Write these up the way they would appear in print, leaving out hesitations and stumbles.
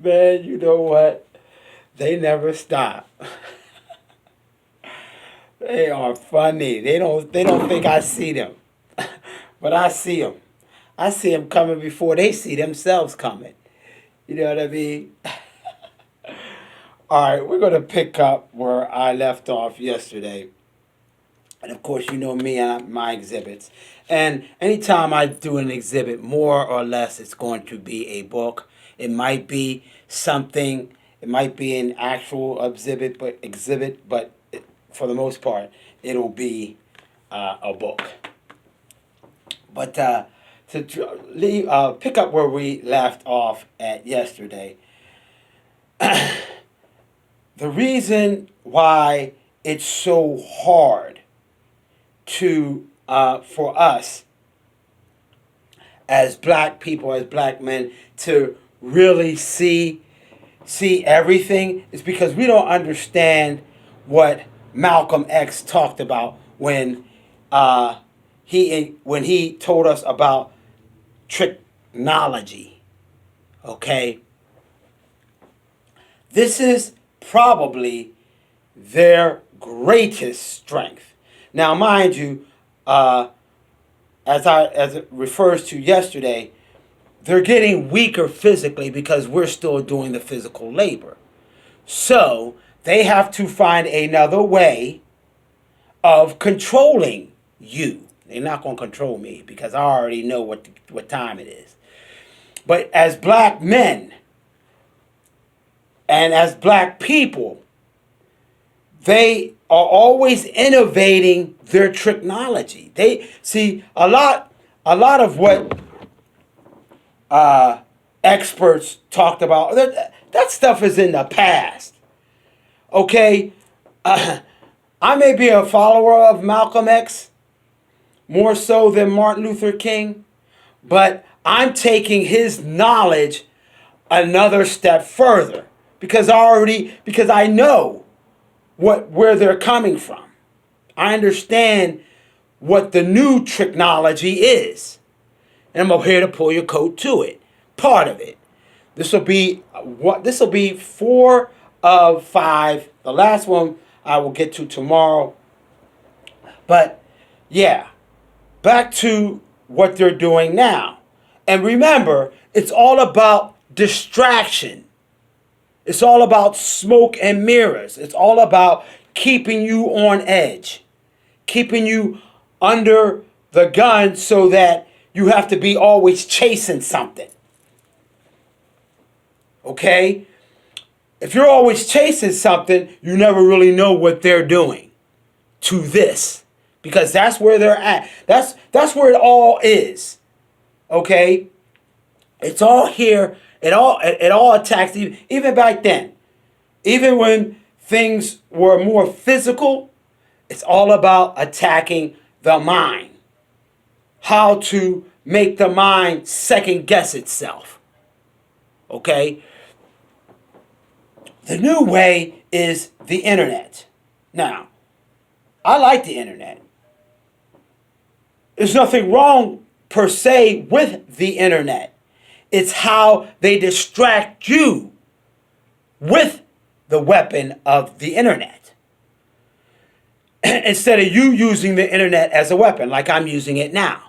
Man, you know what? They never stop. They are funny. They don't think I see them. But I see them. I see them coming before they see themselves coming. You know what I mean? All right, we're going to pick up where I left off yesterday. And of course, you know me and my exhibits. And anytime I do an exhibit, more or less, it's going to be a book. It might be something. It might be an actual exhibit, but for the most part, it'll be a book. But pick up where we left off at yesterday. The reason why it's so hard to for us as black people, as black men, to really see everything is because we don't understand what Malcolm X talked about when he told us about tricknology. Okay, this is probably their greatest strength. Now, mind you, as it refers to yesterday, they're getting weaker physically because we're still doing the physical labor. So they have to find another way of controlling you. They're not going to control me because I already know what time it is. But as black men and as black people, they are always innovating their tricknology. They see a lot of what experts talked about. That stuff is in the past. Okay, I may be a follower of Malcolm X more so than Martin Luther King, but I'm taking his knowledge another step further because I know where they're coming from. I understand what the new tricknology is. And I'm here to pull your coat to it. Part of it. This will be 4 of 5. The last one I will get to tomorrow. But yeah, back to what they're doing now. And remember, it's all about distraction. It's all about smoke and mirrors. It's all about keeping you on edge, keeping you under the gun so that you have to be always chasing something. Okay? If you're always chasing something, you never really know what they're doing to this because that's where they're at. That's where it all is. Okay? It's all here. It all attacks, even back then. Even when things were more physical, it's all about attacking the mind. How to make the mind second guess itself. Okay? The new way is the internet. Now, I like the internet. There's nothing wrong per se with the internet. It's how they distract you with the weapon of the internet. Instead of you using the internet as a weapon, like I'm using it now.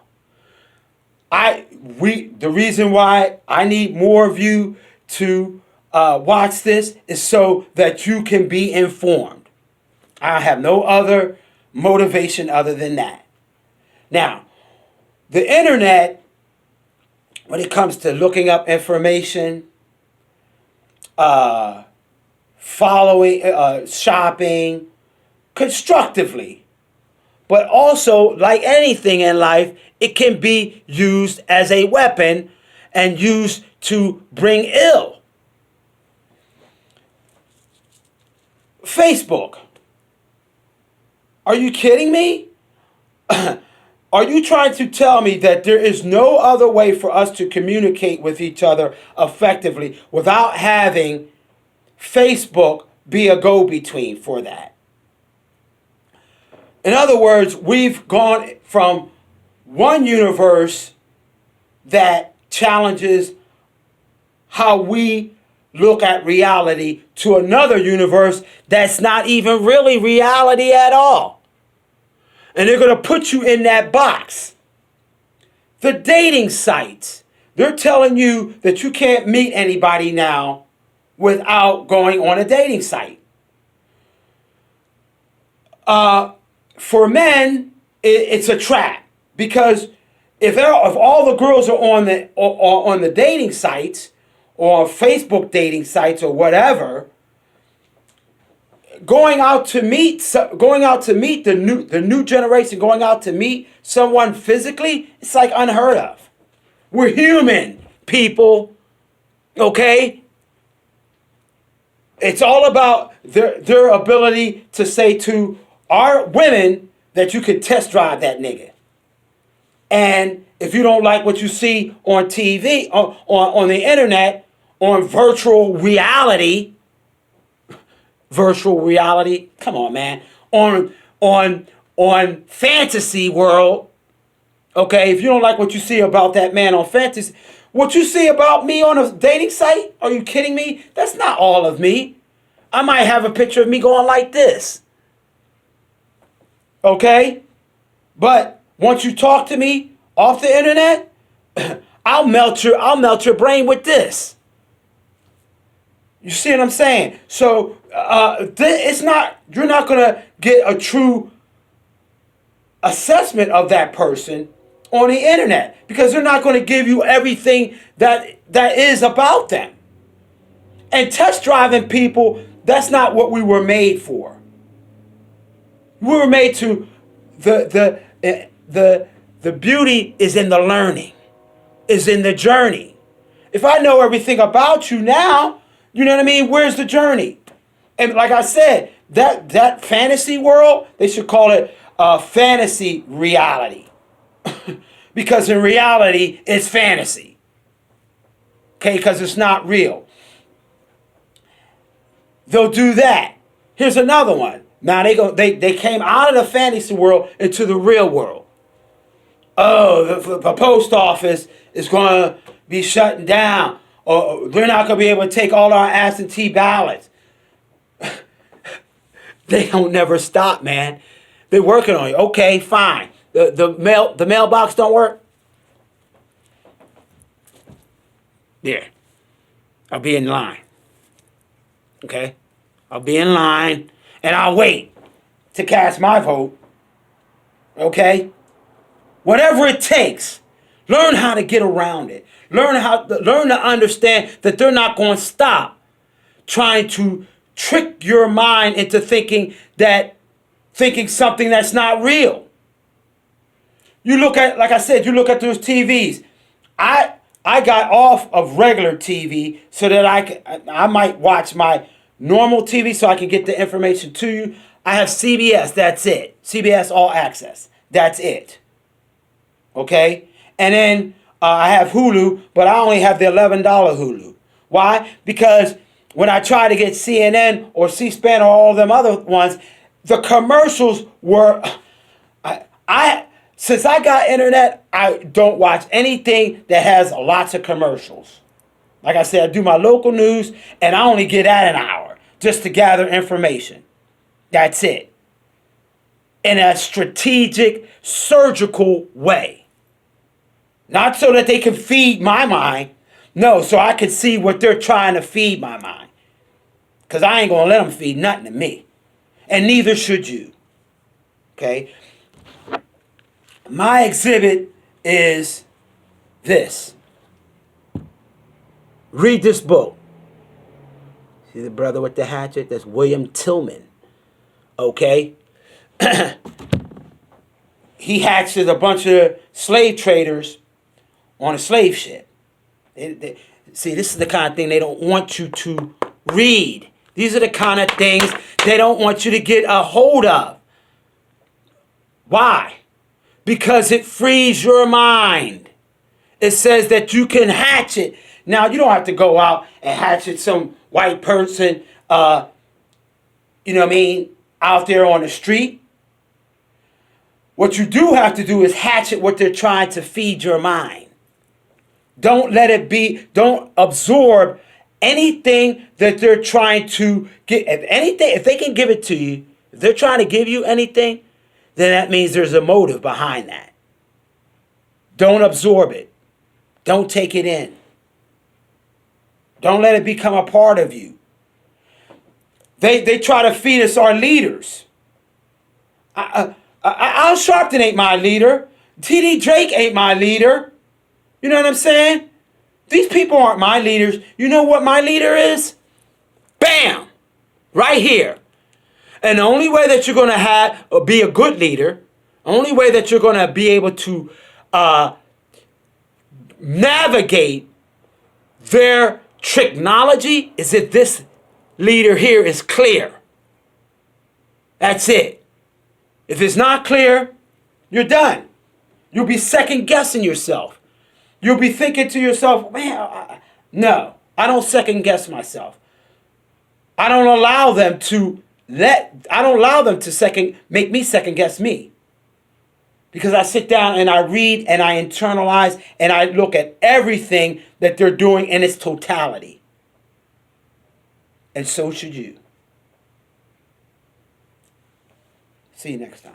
The reason why I need more of you to watch this is so that you can be informed. I have no other motivation other than that. Now, the internet, when it comes to looking up information, following, shopping, constructively, but also, like anything in life, it can be used as a weapon and used to bring ill. Facebook. Are you kidding me? Are you trying to tell me that there is no other way for us to communicate with each other effectively without having Facebook be a go-between for that? In other words, we've gone from one universe that challenges how we look at reality to another universe that's not even really reality at all. And they're going to put you in that box. The dating sites, they're telling you that you can't meet anybody now without going on a dating site. For men, it's a trap, because if all the girls are on the dating sites or Facebook dating sites or whatever, going out to meet the new generation, going out to meet someone physically, it's like unheard of. We're human, people. Okay? It's all about their ability to say to our women that you could test drive that nigga. And if you don't like what you see on TV, on the internet, on virtual reality, come on, man, on fantasy world, okay, if you don't like what you see about that man on fantasy, what you see about me on a dating site, are you kidding me? That's not all of me. I might have a picture of me going like this. Okay? But once you talk to me off the internet, I'll melt your brain with this. You see what I'm saying? So you're not gonna get a true assessment of that person on the internet, because they're not going to give you everything that is about them. And test driving people, that's not what we were made for. We were made to the beauty is in the learning, is in the journey. If I know everything about you now, you know what I mean? Where's the journey? And like I said, that fantasy world, they should call it fantasy reality. Because in reality, it's fantasy. Okay, because it's not real. They'll do that. Here's another one. Now they came out of the fantasy world into the real world. Oh, the post office is going to be shutting down. Or they're not going to be able to take all our absentee ballots. They don't never stop, man. They're working on you. Okay, fine. The mailbox don't work? There. I'll be in line. Okay? I'll be in line and I'll wait to cast my vote. Okay? Whatever it takes. Learn how to get around it. Learn to understand that they're not going to stop trying to trick your mind into thinking something that's not real. You look at, like I said, you look at those TVs. I got off of regular TV so that I might watch my normal TV so I can get the information to you. I have CBS, that's it. CBS All Access, that's it. Okay? And then I have Hulu, but I only have the $11 Hulu. Why? Because when I try to get CNN or C-SPAN or all them other ones, the commercials were... Since I got internet, I don't watch anything that has lots of commercials. Like I said, I do my local news, and I only get that an hour just to gather information. That's it. In a strategic, surgical way. Not so that they can feed my mind. No, so I can see what they're trying to feed my mind. Because I ain't going to let them feed nothing to me. And neither should you. Okay? My exhibit is this. Read this book. See the brother with the hatchet? That's William Tillman. Okay? He hatched a bunch of slave traders on a slave ship. See, this is the kind of thing they don't want you to read. These are the kind of things they don't want you to get a hold of. Why? Because it frees your mind. It says that you can hatch it. Now, you don't have to go out and hatchet some white person, you know what I mean, out there on the street. What you do have to do is hatchet what they're trying to feed your mind. Don't let it be, don't absorb anything that they're trying to get, if they can give it to you, if they're trying to give you anything, then that means there's a motive behind that. Don't absorb it. Don't take it in. Don't let it become a part of you. They try to feed us our leaders. Al Sharpton ain't my leader. T.D. Drake ain't my leader. You know what I'm saying? These people aren't my leaders. You know what my leader is? Bam! Right here. And the only way that you're going to have or be a good leader, only way that you're going to be able to navigate their Tricknolgy is if this leader here is clear. That's it. If it's not clear, you're done. You'll be second guessing yourself. You'll be thinking to yourself, man, no, I don't second guess myself. I don't allow them to make me second guess me. Because I sit down and I read and I internalize and I look at everything that they're doing in its totality. And so should you. See you next time.